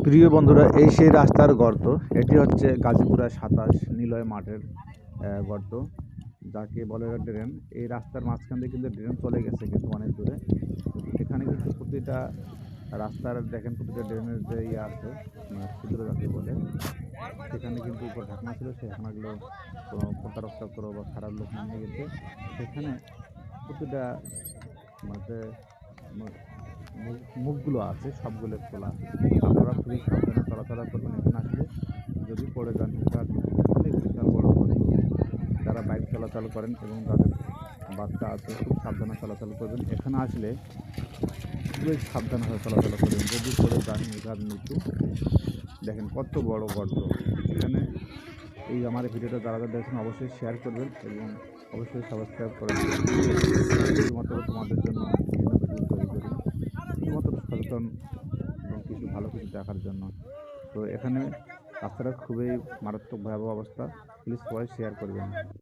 প্রিয় বন্ধুরা, এই সেই রাস্তার গর্ত। এটি হচ্ছে গাজীপুরের ২৭ নিলয় মাঠের গর্ত, যাকে বলে ড্রেন। এই রাস্তার মাঝখান দিয়ে কিন্তু ড্রেন চলে গেছে কিন্তু অনেক দূরে। এখানে কিন্তু প্রতিটা রাস্তার দেখেন প্রতিটা ড্রেনের যে ইয়ে আছে, ছিদ্র যাকে বলে, সেখানে কিন্তু উপর ঢাকনা ছিল। সেই ঢাকনাগুলো কোনো প্রতারক করো বা খারাপ লোক নিয়ে গেছে। সেখানে প্রতিটা মানে মুখগুলো আছে সবগুলো খোলা। আপনারা খুবই সাবধানে চলাচলা করবেন এখানে আসলে। যদি পড়ে যান, বিশাল অনেক বিশাল বড় গর্ত। যারা বাইক চলাচল করেন এবং যাদের বাচ্চা আছে খুব সাবধানে চলাচল করবেন। এখানে আসলে খুবই সাবধানভাবে চলাচল করবেন। যদি পড়ে যান, নির্ঘাত মৃত্যু। দেখেন কত বড় গর্ত এখানে। এই আমার ভিডিওটা যারা যারা দেখছেন অবশ্যই শেয়ার করবেন এবং অবশ্যই সাবস্ক্রাইব করে দেবেন। শুধুমাত্র তোমাদের জন্য বিভিন্ন ভিডিও তৈরি করি, শুধুমাত্র সচেতন এবং কিছু ভালো কিছু দেখার জন্য। তো এখানে রাস্তাটা খুবই মারাত্মক ভয়াবহ অবস্থা। প্লিজ সবাই শেয়ার করবেন।